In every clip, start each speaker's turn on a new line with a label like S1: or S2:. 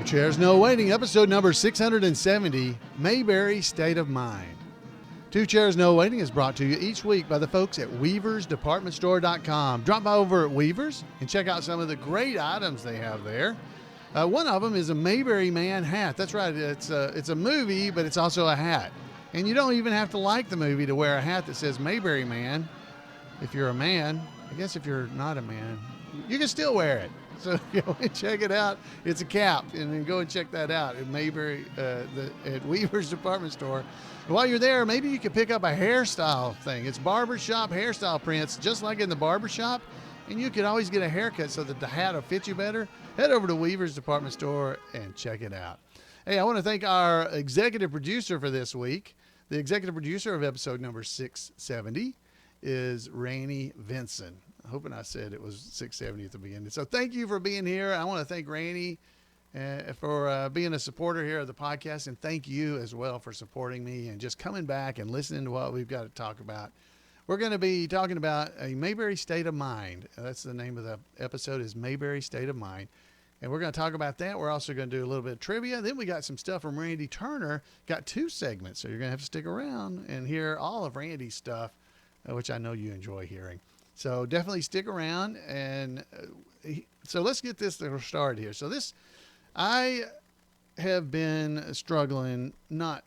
S1: Chairs No Waiting, episode number 670, Mayberry State of Mind. Two Chairs No Waiting is brought to you each week by the folks at weaversdepartmentstore.com. Drop by over at Weavers and check out some of the great items they have there. One of them is a Mayberry Man hat. That's right, it's a movie, but it's also a hat. And you don't even have to like the movie to wear a hat that says Mayberry Man. If you're a man, I guess if you're not a man, you can still wear it. So go and check it out. It's a cap, and then go and check that out at Mayberry, at Weaver's Department Store. And while you're there, maybe you can pick up a hairstyle thing. It's barbershop hairstyle prints, just like in the barbershop, and you can always get a haircut so that the hat will fit you better. Head over to Weaver's Department Store and check it out. Hey, I want to thank our executive producer for this week. The executive producer of episode number 670 is Rainey Vinson. Hoping I said it was 670 at the beginning. So thank you for being here. I want to thank Rainey for being a supporter here of the podcast, and thank you as well for supporting me and just coming back and listening to what we've got to talk about. We're going to be talking about a Mayberry State of Mind. That's the name of the episode, is Mayberry State of Mind. And we're going to talk about that. We're also going to do a little bit of trivia. Then we got some stuff from Randy Turner. Got two segments, so you're going to have to stick around and hear all of Randy's stuff, which I know you enjoy hearing. So definitely stick around. And so let's get this started here. So I have been struggling, not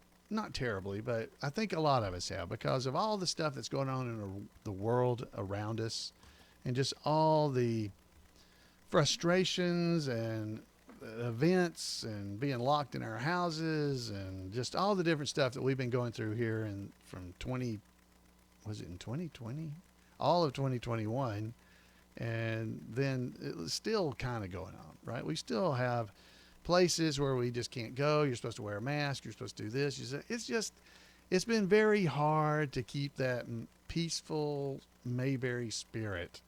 S1: terribly, but I think a lot of us have, because of all the stuff that's going on in the world around us, and just all the frustrations and events and being locked in our houses and just all the different stuff that we've been going through here from 2020? All of 2021, and then it's still kind of going on, right? We still have places where we just can't go. You're supposed to wear a mask. You're supposed to do this. It's been very hard to keep that peaceful Mayberry spirit.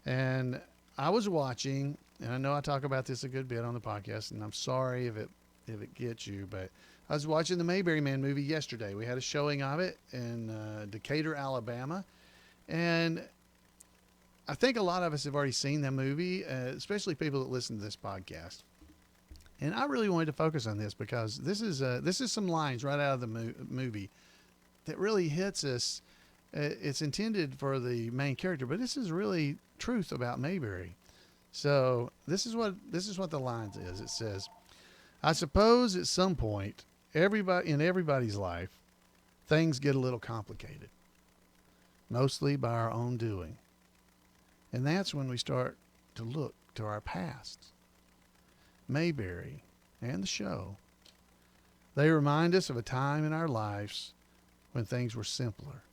S1: And I was watching, and I know I talk about this a good bit on the podcast, and I'm sorry if it gets you, but I was watching the Mayberry Man movie yesterday. We had a showing of it in Decatur, Alabama. And I think a lot of us have already seen that movie, especially people that listen to this podcast. And I really wanted to focus on this because this is some lines right out of the movie that really hits us. It's intended for the main character, but this is really truth about Mayberry. So this is what the lines is. It says, "I suppose at some point, everybody's life, things get a little complicated. Mostly by our own doing. And that's when we start to look to our past. Mayberry and the show, they remind us of a time in our lives when things were simpler,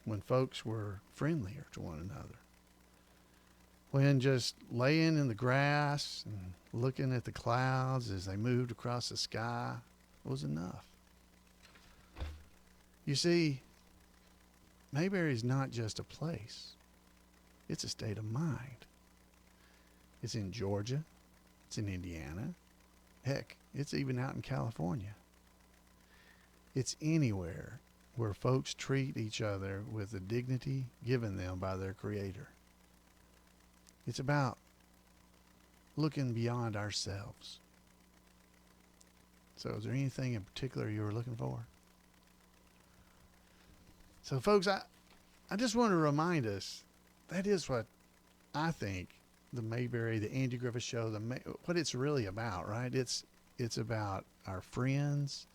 S1: when folks were friendlier to one another, when just laying in the grass and looking at the clouds as they moved across the sky was enough. You see, Mayberry is not just a place. It's a state of mind. It's in Georgia. It's in Indiana. Heck, it's even out in California. It's anywhere where folks treat each other with the dignity given them by their Creator. It's about looking beyond ourselves. So is there anything in particular you were looking for? So, folks, I just want to remind us, that is what I think the Mayberry, the Andy Griffith Show, what it's really about, right? It's about our friends.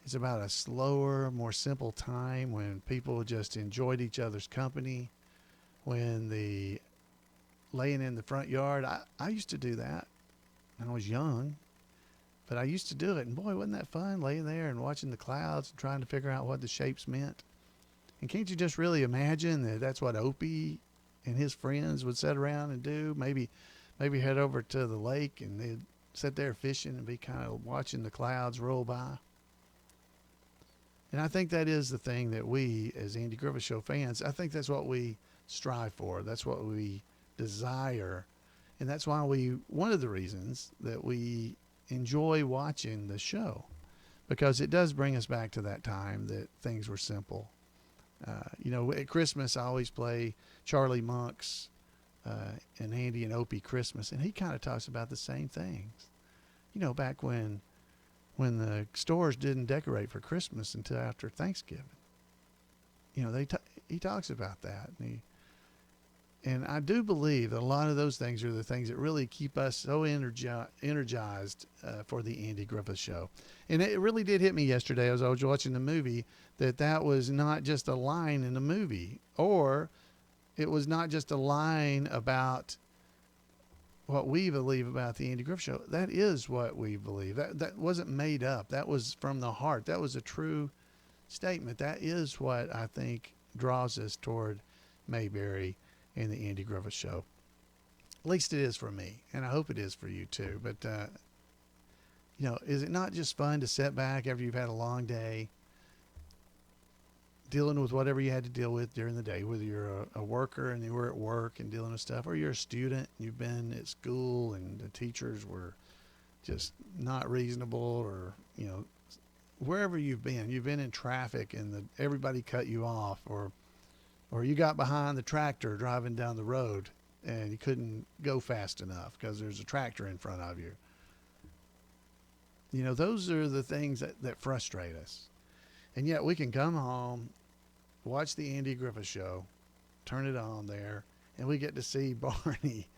S1: It's about a slower, more simple time when people just enjoyed each other's company, when laying in the front yard. I used to do that when I was young, but I used to do it. And boy, wasn't that fun, laying there and watching the clouds and trying to figure out what the shapes meant. And can't you just really imagine that that's what Opie and his friends would sit around and do? Maybe head over to the lake and they'd sit there fishing and be kind of watching the clouds roll by. And I think that is the thing that we, as Andy Griffith Show fans, I think that's what we strive for. That's what we desire. And that's why one of the reasons that we enjoy watching the show, because it does bring us back to that time that things were simple. At Christmas, I always play Charlie Monk's and Andy and Opie Christmas, and he kind of talks about the same things. back when the stores didn't decorate for Christmas until after Thanksgiving. He talks about that, and I do believe that a lot of those things are the things that really keep us so energized for the Andy Griffith Show. And it really did hit me yesterday as I was watching the movie that was not just a line in the movie, or it was not just a line about what we believe about the Andy Griffith Show. That is what we believe. That wasn't made up. That was from the heart. That was a true statement. That is what I think draws us toward Mayberry and the Andy Griffith Show. At least it is for me, and I hope it is for you too. But is it not just fun to sit back after you've had a long day, dealing with whatever you had to deal with during the day, whether you're a worker and you were at work and dealing with stuff, or you're a student and you've been at school and the teachers were just not reasonable, or wherever you've been in traffic and everybody cut you off, or you got behind the tractor driving down the road and you couldn't go fast enough because there's a tractor in front of you. Those are the things that frustrate us. And yet we can come home, watch the Andy Griffith Show, turn it on there, and we get to see Barney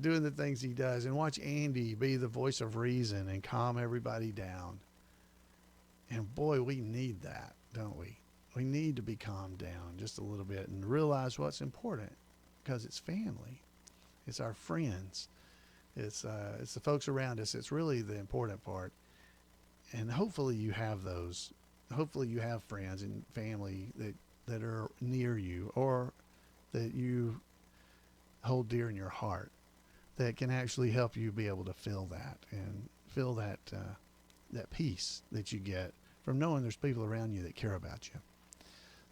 S1: doing the things he does, and watch Andy be the voice of reason and calm everybody down. And boy, we need that, don't we? We need to be calmed down just a little bit and realize what's important, because it's family. It's our friends. It's the folks around us. It's really the important part. And hopefully you have those. Hopefully you have friends and family that are near you, or that you hold dear in your heart, that can actually help you be able to feel that, and feel that peace that you get from knowing there's people around you that care about you.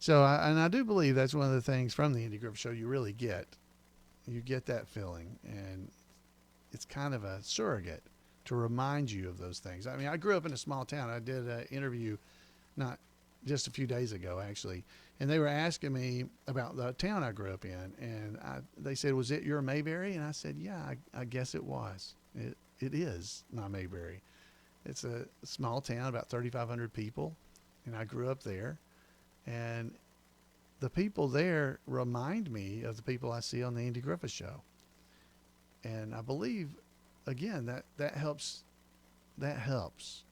S1: So, I do believe that's one of the things from the Andy Griffith Show you really get. You get that feeling, and it's kind of a surrogate to remind you of those things. I mean, I grew up in a small town. I did an interview not just a few days ago, actually, and they were asking me about the town I grew up in, and they said, was it your Mayberry? And I said, yeah, I guess it was. It is my Mayberry. It's a small town, about 3,500 people, and I grew up there. And the people there remind me of the people I see on the Andy Griffith Show. And I believe, again, that helps. That helps,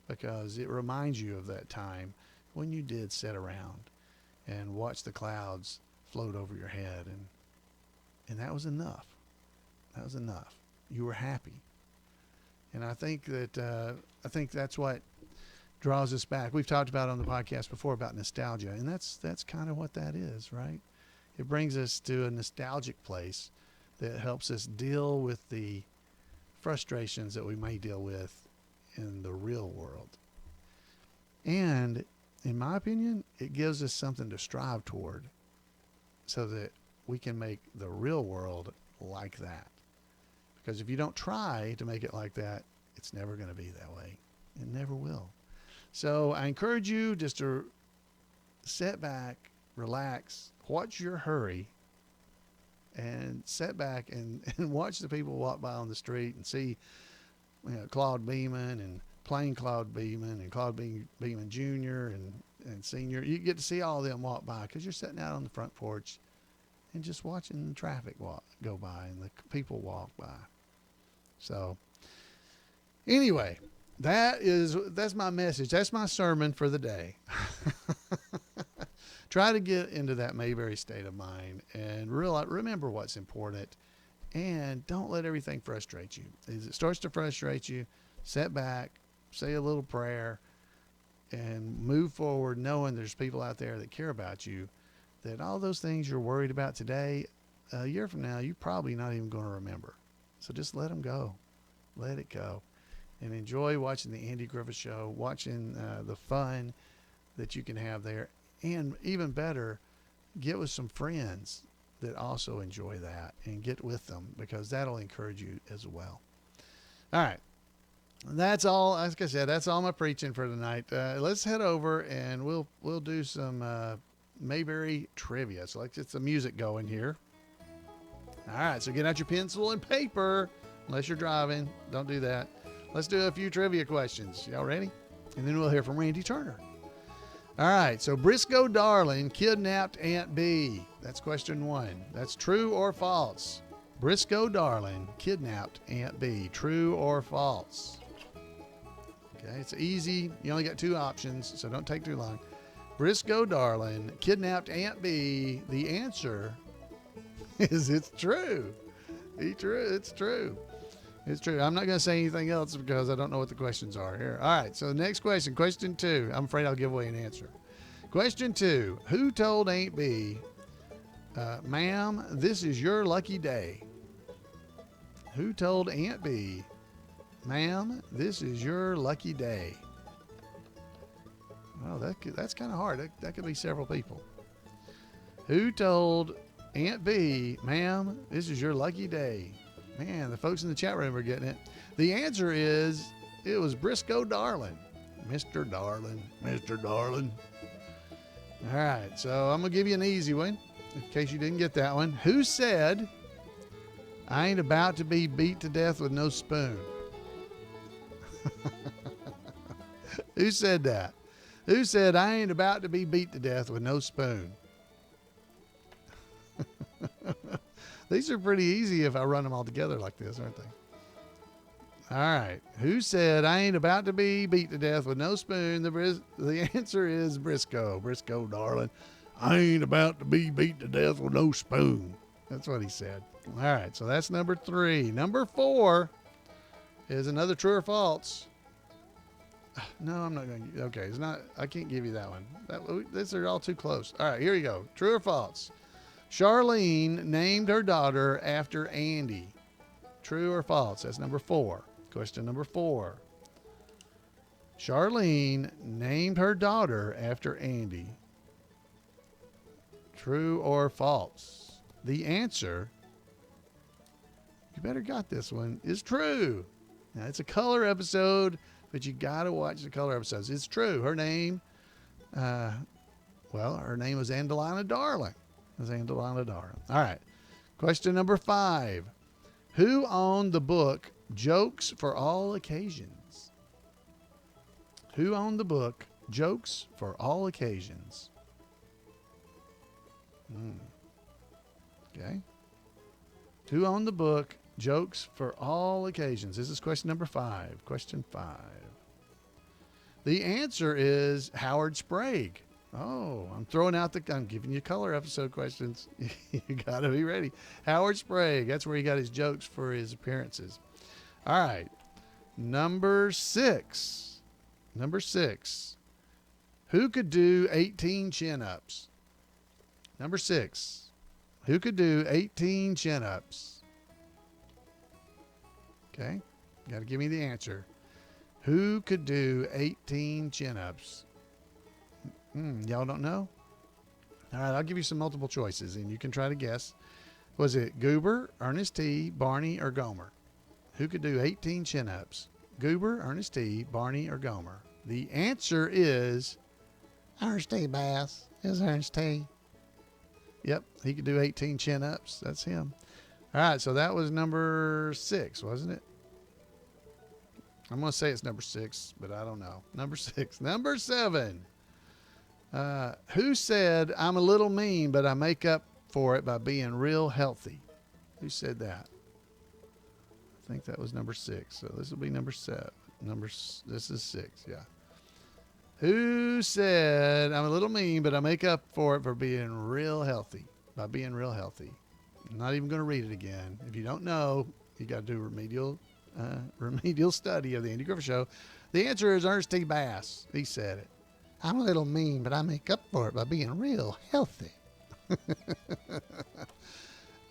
S1: because it reminds you of that time when you did sit around and watch the clouds float over your head, and that was enough. That was enough. You were happy. And I think that's what draws us back. We've talked about on the podcast before about nostalgia, and that's kind of what that is, right? It brings us to a nostalgic place that helps us deal with the frustrations that we may deal with in the real world. And in my opinion, it gives us something to strive toward, so that we can make the real world like that. Because if you don't try to make it like that, it's never going to be that way. It never will. So I encourage you just to sit back, relax, watch your hurry, and sit back and watch the people walk by on the street and see Claude Beeman and Plain Claude Beeman and Claude Beeman Jr. and Senior. You get to see all of them walk by because you're sitting out on the front porch and just watching the traffic go by and the people walk by. So anyway, that's my message. That's my sermon for the day. Try to get into that Mayberry state of mind and remember what's important, and don't let everything frustrate you. As it starts to frustrate you, sit back, say a little prayer, and move forward knowing there's people out there that care about you, that all those things you're worried about today, a year from now, you're probably not even going to remember. So just let them go. Let it go. And enjoy watching the Andy Griffith Show, watching the fun that you can have there. And even better, get with some friends that also enjoy that, and get with them, because that'll encourage you as well. All right. That's all. Like I said, that's all my preaching for tonight. Let's head over and we'll do some Mayberry trivia. So let's get some music going here. All right. So get out your pencil and paper, unless you're driving. Don't do that. Let's do a few trivia questions. Y'all ready? And then we'll hear from Randy Turner. All right, so Briscoe Darling kidnapped Aunt Bee. That's question 1. That's true or false? Briscoe Darling kidnapped Aunt Bee. True or false? Okay, it's easy. You only got 2 options, so don't take too long. Briscoe Darling kidnapped Aunt Bee. The answer is it's true. It's true. It's true. I'm not going to say anything else because I don't know what the questions are here. All right, so the next question, question 2. I'm afraid I'll give away an answer. Question 2. Who told Aunt Bee, ma'am, this is your lucky day? Who told Aunt Bee, ma'am, this is your lucky day? Well, that's kind of hard. That could be several people. Who told Aunt Bee, ma'am, this is your lucky day? Man, the folks in the chat room are getting it. The answer is, it was Briscoe Darling. Mr. Darling. Mr. Darling. All right, so I'm going to give you an easy one, in case you didn't get that one. Who said, I ain't about to be beat to death with no spoon? Who said that? Who said, I ain't about to be beat to death with no spoon? These are pretty easy if I run them all together like this, aren't they? All right. Who said, I ain't about to be beat to death with no spoon? The answer is Briscoe. Briscoe Darling. I ain't about to be beat to death with no spoon. That's what he said. All right. So that's number 3. Number 4 is another true or false. No, I'm not going to. Okay. It's not. I can't give you that one. These are all too close. All right. Here you go. True or false? Charlene named her daughter after Andy. True or false? That's number 4. Question number 4. Charlene named her daughter after Andy. True or false? The answer, you better got this one, is true. Now, it's a color episode, but you got to watch the color episodes. It's true. Her name, her name was Angelina Darling. All right. Question number 5. Who owned the book Jokes for All Occasions? Who owned the book Jokes for All Occasions? Okay. Who owned the book Jokes for All Occasions? This is question number 5. Question 5. The answer is Howard Sprague. Oh, I'm giving you color episode questions. You got to be ready. Howard Sprague. That's where he got his jokes for his appearances. All right. Number 6. Who could do 18 chin-ups? Number 6. Who could do 18 chin-ups? Okay. Got to give me the answer. Who could do 18 chin-ups? Y'all don't know? All right, I'll give you some multiple choices, and you can try to guess. Was it Goober, Ernest T., Barney, or Gomer? Who could do 18 chin-ups? Goober, Ernest T., Barney, or Gomer? The answer is Ernest T. Bass. Is Ernest T. Yep, he could do 18 chin-ups. That's him. All right, so that was number 6, wasn't it? I'm going to say it's number 6, but I don't know. Number 6. Number 7. Who said, I'm a little mean, but I make up for it by being real healthy? Who said that? I think that was number 6. So this will be number 7. This is 6, yeah. Who said, I'm a little mean, but I make up for it for being real healthy, by being real healthy? I'm not even going to read it again. If you don't know, you got to do remedial study of the Andy Griffith Show. The answer is Ernest T. Bass. He said it. I'm a little mean, but I make up for it by being real healthy.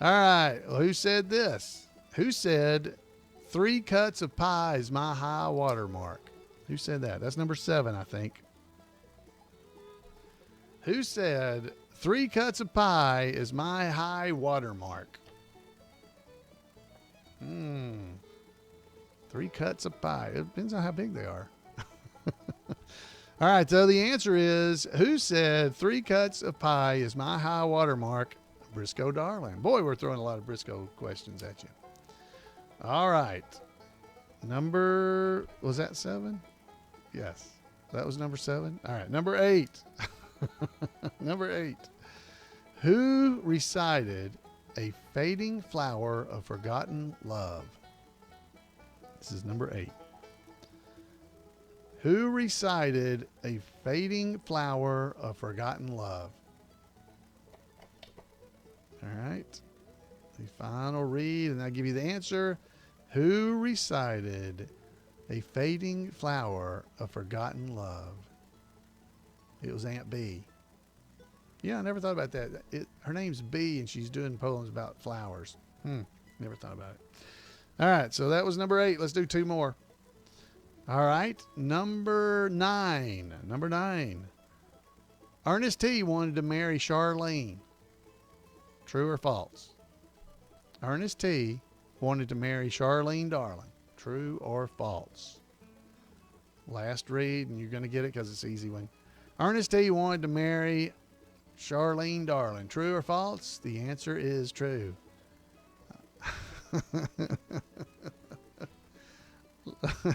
S1: All right. Well, who said this? Who said 3 cuts of pie is my high water mark? Who said that? That's number 7, I think. Who said 3 cuts of pie is my high water mark? 3 cuts of pie. It depends on how big they are. All right, so the answer is, who said 3 cuts of pie is my high water mark? Briscoe Darling. Boy, we're throwing a lot of Briscoe questions at you. All right. Was that 7? Yes. That was number 7. All right. Number 8. Number 8. Who recited A Fading Flower of Forgotten Love? This is number 8. Who recited A Fading Flower of Forgotten Love? All right. The final read, and I'll give you the answer. Who recited A Fading Flower of Forgotten Love? It was Aunt B. Yeah, I never thought about that. Her name's B, and she's doing poems about flowers. Never thought about it. All right, so that was number 8. Let's do 2 more. All right, number 9. Number 9. Ernest T. wanted to marry Charlene. True or false? Ernest T. wanted to marry Charlene Darling. True or false? Last read, and you're going to get it because it's an easy one. Ernest T. wanted to marry Charlene Darling. True or false? The answer is true.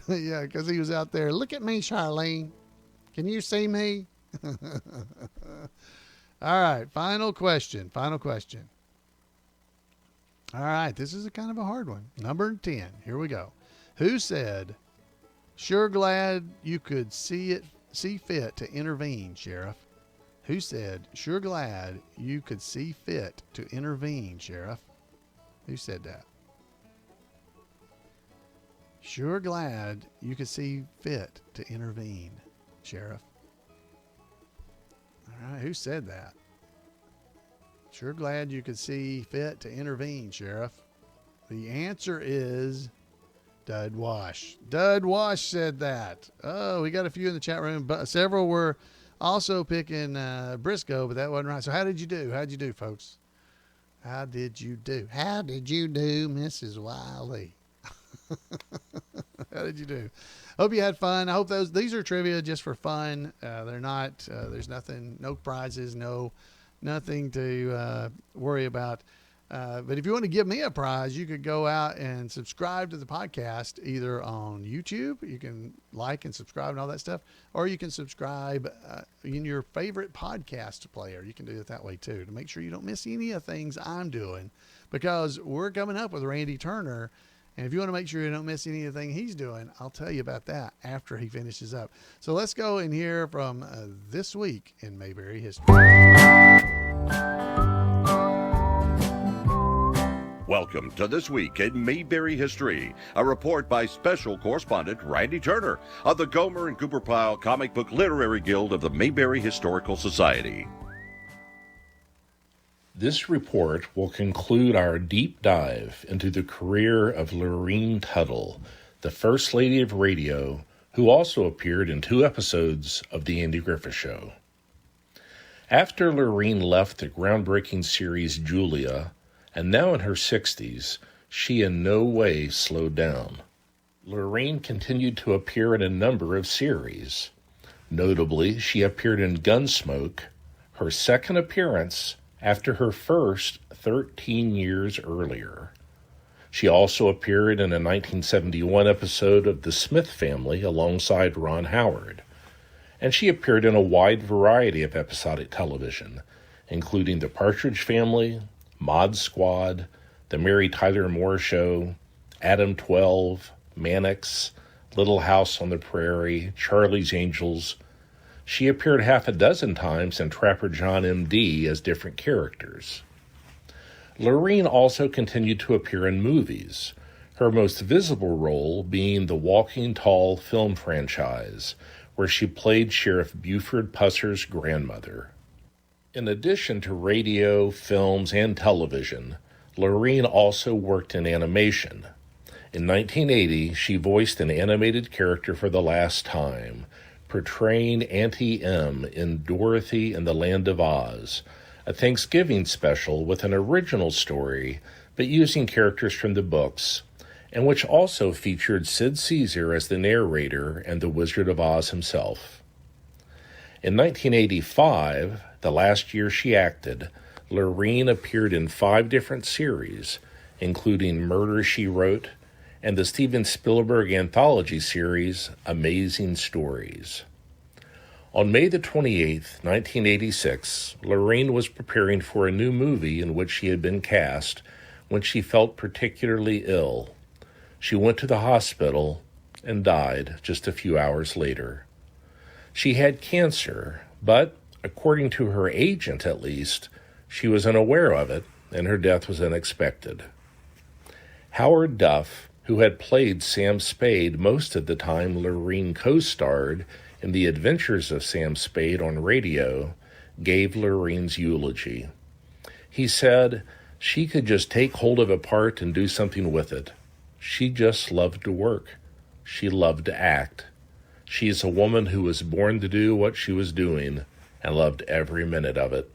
S1: Yeah, because he was out there. Look at me, Charlene. Can you see me? All right, final question. Final question. All right, this is a kind of a hard one. Number 10. Here we go. Who said, "Sure glad you could see fit to intervene, Sheriff"? Who said, "Sure glad you could see fit to intervene, Sheriff"? Who said that? Sure glad you could see fit to intervene, Sheriff. All right, who said that? Sure glad you could see fit to intervene, Sheriff. The answer is Dud Wash. Dud Wash said that. Oh, we got a few in the chat room, but several were also picking Briscoe, but that wasn't right. So how did you do? How'd you do, folks? How did you do? How did you do, Mrs. Wiley? How did you do? Hope you had fun. I hope these are trivia just for fun. They're not, there's nothing, no prizes, nothing to worry about. But if you want to give me a prize, you could go out and subscribe to the podcast either on YouTube. You can like and subscribe and all that stuff, or you can subscribe in your favorite podcast player. You can do it that way too, to make sure you don't miss any of the things I'm doing, because we're coming up with Randy Turner. And if you want to make sure you don't miss anything he's doing, I'll tell you about that after he finishes up. So let's go and hear from This Week in Mayberry History.
S2: Welcome to This Week in Mayberry History, a report by Special Correspondent Randy Turner of the Gomer and Cooper Pyle Comic Book Literary Guild of the Mayberry Historical Society.
S3: This report will conclude our deep dive into the career of Lurene Tuttle, the First Lady of Radio, who also appeared in 2 episodes of The Andy Griffith Show. After Lurene left the groundbreaking series Julia, and now in her 60s, she in no way slowed down. Lurene continued to appear in a number of series. Notably, she appeared in Gunsmoke, her second appearance after her first 13 years earlier. She also appeared in a 1971 episode of The Smith Family alongside Ron Howard, and she appeared in a wide variety of episodic television, including The Partridge Family, Mod Squad, The Mary Tyler Moore Show, Adam 12, Mannix, Little House on the Prairie, Charlie's Angels. She appeared half a dozen times in Trapper John M.D. as different characters. Lurene also continued to appear in movies, her most visible role being the Walking Tall film franchise, where she played Sheriff Buford Pusser's grandmother. In addition to radio, films, and television, Lurene also worked in animation. In 1980, she voiced an animated character for the last time, portraying Auntie M in Dorothy and the Land of Oz, a Thanksgiving special with an original story, but using characters from the books, and which also featured Sid Caesar as the narrator and the Wizard of Oz himself. In 1985, the last year she acted, Lurene appeared in 5 different series, including Murder, She Wrote, and the Steven Spielberg anthology series, Amazing Stories. On May the 28th, 1986, Lurene was preparing for a new movie in which she had been cast when she felt particularly ill. She went to the hospital and died just a few hours later. She had cancer, but, according to her agent at least, she was unaware of it, and her death was unexpected. Howard Duff, who had played Sam Spade most of the time Lurene co-starred in The Adventures of Sam Spade on radio, gave Lurene's eulogy. He said she could just take hold of a part and do something with it. She just loved to work. She loved to act. She is a woman who was born to do what she was doing and loved every minute of it.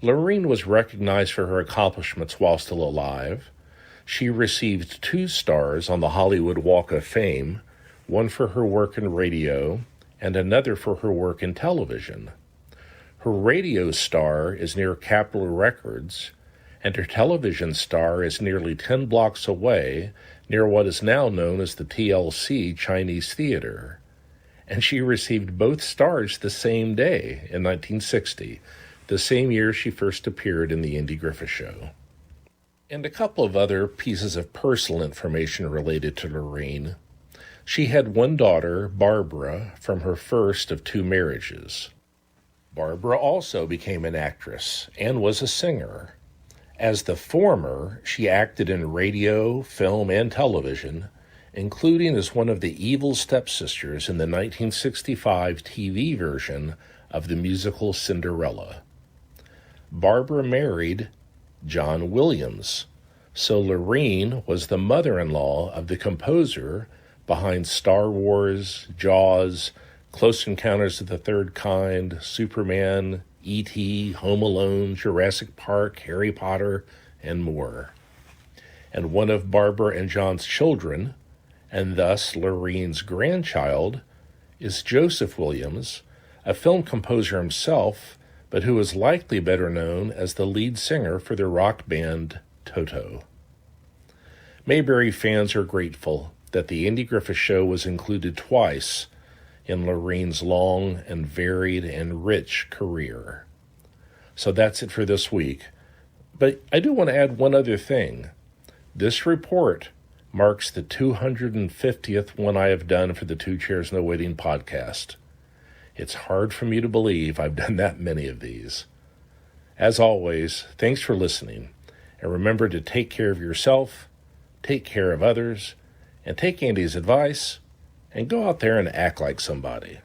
S3: Lurene was recognized for her accomplishments while still alive. She received 2 stars on the Hollywood Walk of Fame, one for her work in radio and another for her work in television. Her radio star is near Capitol Records, and her television star is nearly 10 blocks away near what is now known as the TLC Chinese Theater. And she received both stars the same day in 1960, the same year she first appeared in The Andy Griffith Show. And a couple of other pieces of personal information related to Lurene. She had one daughter, Barbara, from her first of 2 marriages. Barbara also became an actress and was a singer. As the former, she acted in radio, film, and television, including as one of the evil stepsisters in the 1965 TV version of the musical Cinderella. Barbara married John Williams, so Lurene was the mother-in-law of the composer behind Star Wars, Jaws, Close Encounters of the Third Kind, Superman, E.T., Home Alone, Jurassic Park, Harry Potter, and more. And one of Barbara and John's children, and thus Lurene's grandchild, is Joseph Williams, a film composer himself, but who is likely better known as the lead singer for the rock band Toto. Mayberry fans are grateful that the Andy Griffith Show was included twice in Lurene's long and varied and rich career. So that's it for this week. But I do want to add one other thing. This report marks the 250th one I have done for the Two Chairs No Waiting podcast. It's hard for me to believe I've done that many of these. As always, thanks for listening. And remember to take care of yourself, take care of others, and take Andy's advice, and go out there and act like somebody.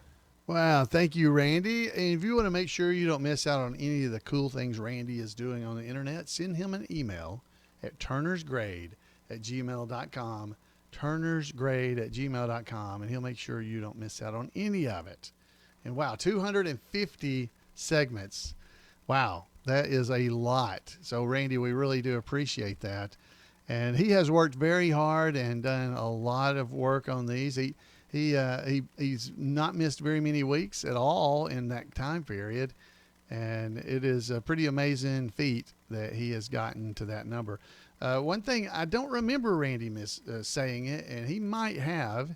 S1: Wow, thank you, Randy. And if you want to make sure you don't miss out on any of the cool things Randy is doing on the internet, send him an email at turnersgrade@gmail.com, turnersgrade@gmail.com, and he'll make sure you don't miss out on any of it. And wow, 250 segments. Wow, that is a lot. So, Randy, we really do appreciate that. And he has worked very hard and done a lot of work on these. He's not missed very many weeks at all in that time period. And it is a pretty amazing feat that he has gotten to that number. One thing, I don't remember Randy saying it, and he might have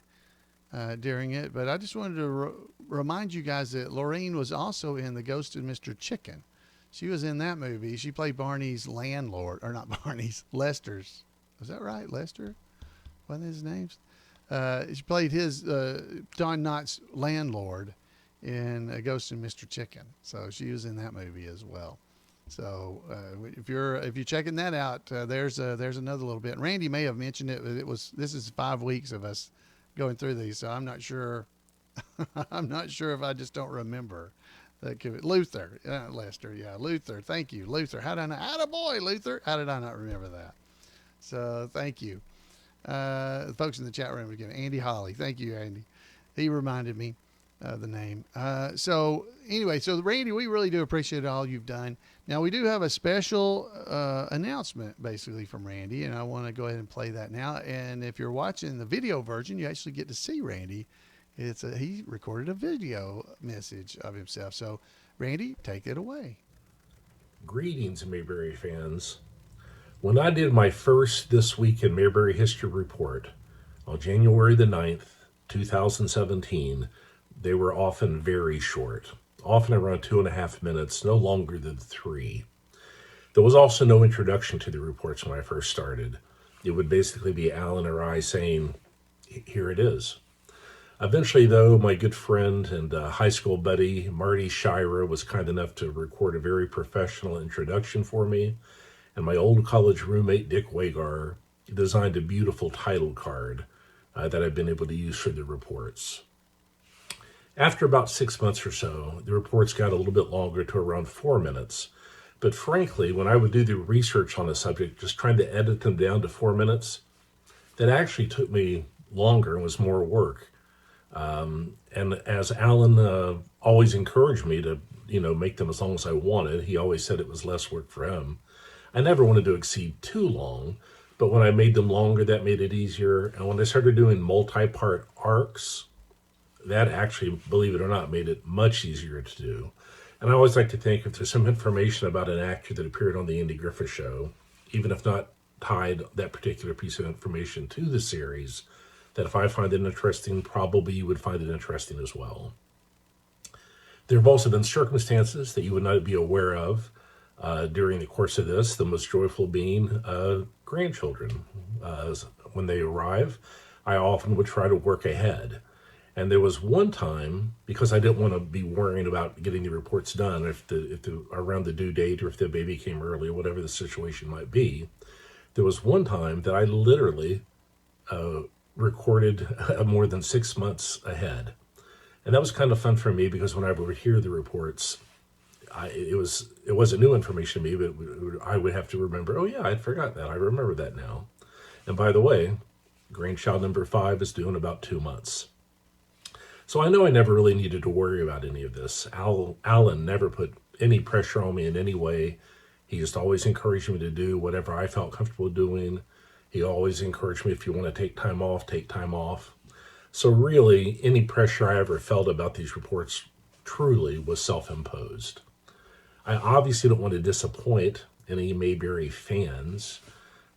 S1: during it, but I just wanted to remind you guys that Lurene was also in The Ghost of Mr. Chicken. She was in that movie. She played Barney's landlord, or not Barney's, Lester's. Was that right? Lester? What are his names? She played his, Don Knotts' landlord in A Ghost of Mr. Chicken. So she was in that movie as well. So if you're checking that out, there's another little bit. Randy may have mentioned it. This is 5 weeks of us going through these, so I'm not sure. I'm not sure if I just don't remember. Luther, Lester, yeah, Luther. Thank you, Luther. How did I know? Attaboy, Luther. How did I not remember that? So thank you, the folks in the chat room again. Andy Holly, thank you, Andy. He reminded me the name. So anyway, so Randy, we really do appreciate all you've done. Now we do have a special announcement basically from Randy, and I want to go ahead and play that now. And if you're watching the video version, you actually get to see Randy. He recorded a video message of himself. So, Randy, take it away.
S3: Greetings, Mayberry fans. When I did my first This Week in Mayberry History report on January the 9th, 2017, they were often very short, often around 2.5 minutes, no longer than 3. There was also no introduction to the reports when I first started. It would basically be Alan or I saying, here it is. Eventually, though, my good friend and high school buddy, Marty Shira, was kind enough to record a very professional introduction for me, and my old college roommate, Dick Wagar, designed a beautiful title card that I've been able to use for the reports. After about 6 months or so, the reports got a little bit longer to around 4 minutes. But frankly, when I would do the research on a subject, just trying to edit them down to 4 minutes, that actually took me longer and was more work. And as Alan always encouraged me to, make them as long as I wanted, he always said it was less work for him. I never wanted to exceed too long, but when I made them longer, that made it easier. And when I started doing multi-part arcs, that actually, believe it or not, made it much easier to do. And I always like to think if there's some information about an actor that appeared on the Andy Griffith Show, even if not tied that particular piece of information to the series, that if I find it interesting, probably you would find it interesting as well. There have also been circumstances that you would not be aware of during the course of this, the most joyful being grandchildren. When they arrive, I often would try to work ahead. And there was one time, because I didn't want to be worrying about getting the reports done if around the due date or if the baby came early, whatever the situation might be, there was one time that I literally recorded more than 6 months ahead. And that was kind of fun for me because when I would hear the reports, it wasn't new information to me, but I would have to remember, oh yeah, I'd forgot that. I remember that now. And by the way, grandchild number 5 is due in about 2 months. So I know I never really needed to worry about any of this. Alan never put any pressure on me in any way. He just always encouraged me to do whatever I felt comfortable doing. He always encouraged me, if you want to take time off, take time off. So really, any pressure I ever felt about these reports truly was self-imposed. I obviously don't want to disappoint any Mayberry fans,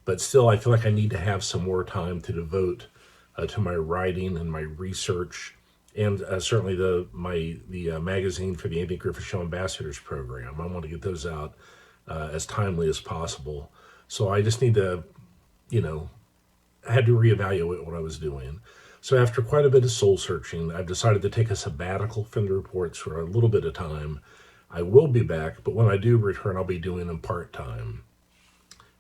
S3: but still I feel like I need to have some more time to devote to my writing and my research, and certainly the magazine for the Andy Griffith Show Ambassadors program. I want to get those out as timely as possible. So I just need to, I had to reevaluate what I was doing. So after quite a bit of soul searching, I've decided to take a sabbatical from the reports for a little bit of time. I will be back, but when I do return, I'll be doing them part-time.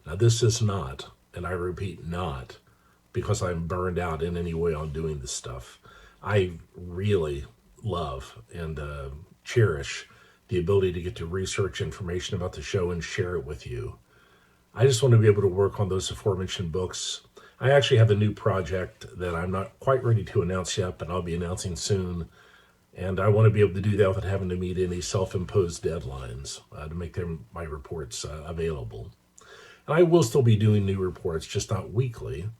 S3: Now this is not, and I repeat, not because I'm burned out in any way on doing this stuff. I really love and cherish the ability to get to research information about the show and share it with you. I just want to be able to work on those aforementioned books. I actually have a new project that I'm not quite ready to announce yet, but I'll be announcing soon. And I want to be able to do that without having to meet any self-imposed deadlines to make my reports available. And I will still be doing new reports, just not weekly.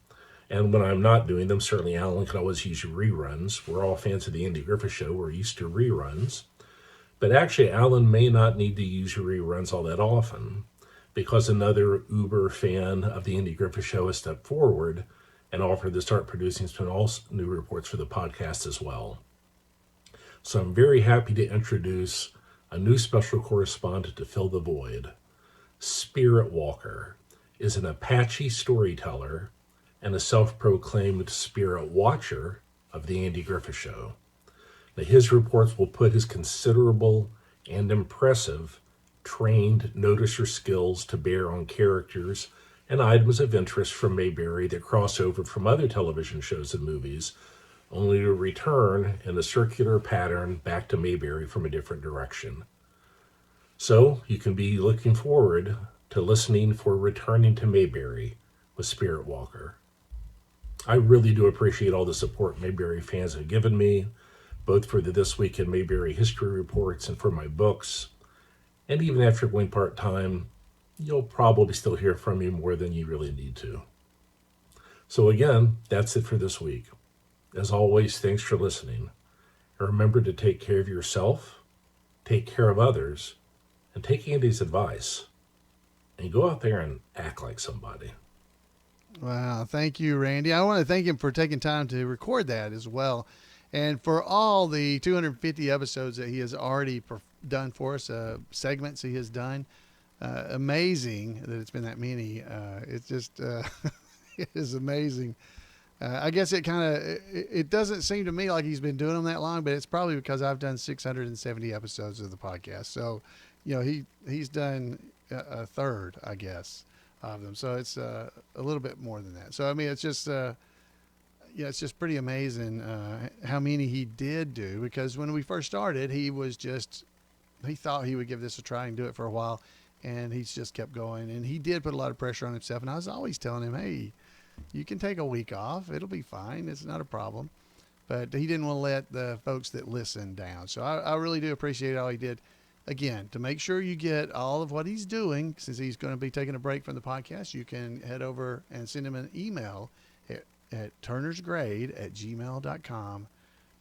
S3: And when I'm not doing them, certainly Alan can always use reruns. We're all fans of the Andy Griffith Show. We're used to reruns. But actually, Alan may not need to use reruns all that often, because another uber fan of the Andy Griffith Show has stepped forward and offered to start producing some all new reports for the podcast as well. So I'm very happy to introduce a new special correspondent to fill the void. Spirit Walker is an Apache storyteller and a self-proclaimed spirit watcher of the Andy Griffith Show. Now, his reports will put his considerable and impressive trained noticer skills to bear on characters and items of interest from Mayberry that cross over from other television shows and movies, only to return in a circular pattern back to Mayberry from a different direction. So you can be looking forward to listening for Returning to Mayberry with Spirit Walker. I really do appreciate all the support Mayberry fans have given me, both for the This Week in Mayberry History reports and for my books. And even after going part-time, you'll probably still hear from me more than you really need to. So again, that's it for this week. As always, thanks for listening. And remember to take care of yourself, take care of others, and take Andy's advice, and go out there and act like somebody.
S1: Wow. Thank you, Randy. I want to thank him for taking time to record that as well. And for all the 250 episodes that he has already done for us, segments he has done. Amazing that it's been that many. It's just, it is amazing. I guess it doesn't seem to me like he's been doing them that long, but it's probably because I've done 670 episodes of the podcast. So, he's done a third, I guess, of them. So it's a little bit more than that. So, I mean, it's just, it's just pretty amazing how many he did do, because when we first started, he thought he would give this a try and do it for a while, and he's just kept going. And he did put a lot of pressure on himself, and I was always telling him, hey, you can take a week off. It'll be fine. It's not a problem. But he didn't want to let the folks that listen down. So I really do appreciate all he did. Again, to make sure you get all of what he's doing, since he's going to be taking a break from the podcast, you can head over and send him an email at turnersgrade@gmail.com,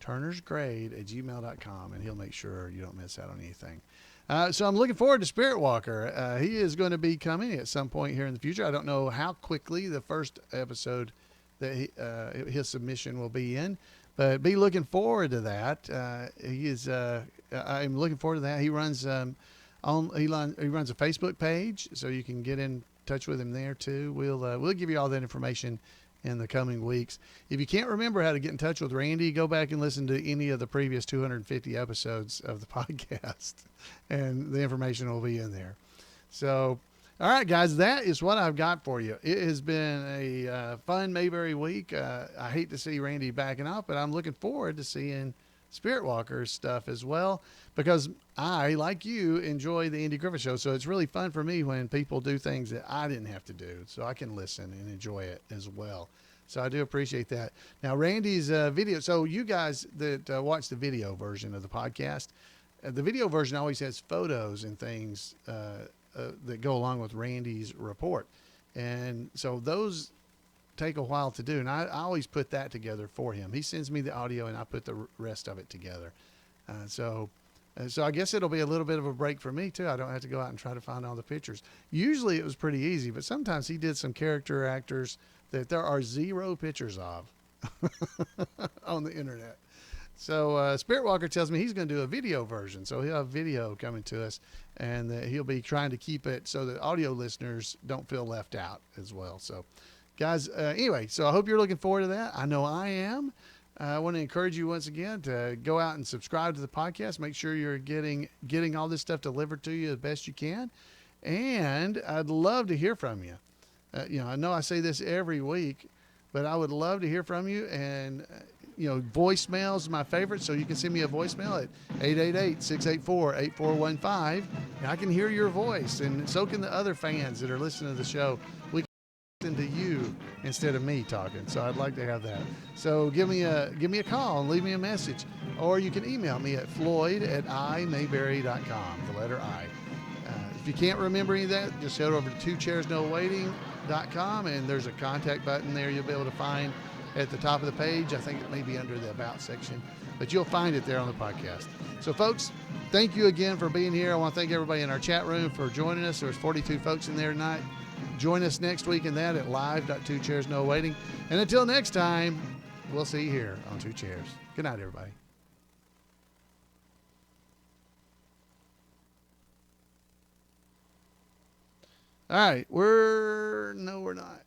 S1: turnersgrade@gmail.com, and he'll make sure you don't miss out on anything. So I'm looking forward to Spirit Walker. He is going to be coming at some point here in the future. I don't know how quickly the first episode that his submission will be in, but be looking forward to that. I'm looking forward to that. He runs he runs a Facebook page, so you can get in touch with him there too. We'll give you all that information in the coming weeks. If you can't remember how to get in touch with Randy, go back and listen to any of the previous 250 episodes of the podcast, and the information will be in there. So, all right, guys, that is what I've got for you. It has been a fun Mayberry week. I hate to see Randy backing off, but I'm looking forward to seeing Spirit Walker's stuff as well, because I, like you, enjoy the Andy Griffith Show. So it's really fun for me when people do things that I didn't have to do, so I can listen and enjoy it as well. So I do appreciate that. Now, Randy's video. So you guys that watch the video version of the podcast, the video version always has photos and things that go along with Randy's report. And so those take a while to do, and I always put that together for him. He sends me the audio, and I put the rest of it together. So I guess it'll be a little bit of a break for me too. I don't have to go out and try to find all the pictures. Usually it was pretty easy, but sometimes he did some character actors that there are zero pictures of on the internet. So Spirit Walker tells me he's going to do a video version, so he'll have video coming to us, and he'll be trying to keep it so that audio listeners don't feel left out as well. So, guys, anyway, so I hope you're looking forward to that. I know I am. I want to encourage you once again to go out and subscribe to the podcast. Make sure you're getting all this stuff delivered to you the best you can. And I'd love to hear from you. I know I say this every week, but I would love to hear from you. And, voicemails is my favorite. So you can send me a voicemail at 888-684-8415. And I can hear your voice, and so can the other fans that are listening to the show. We to you instead of me talking, so I'd like to have that. So give me a call and leave me a message, or you can email me at floyd@imayberry.com, the letter I. If you can't remember any of that, just head over to twocairsnowaiting.com, and there's a contact button there you'll be able to find at the top of the page. I think it may be under the About section, but you'll find it there on the podcast. So folks, thank you again for being here. I want to thank everybody in our chat room for joining us. There's 42 folks in there tonight. Join us next week in that at live.twocairsnowaiting. And until next time, we'll see you here on Two Chairs. Good night, everybody. All right, we're not.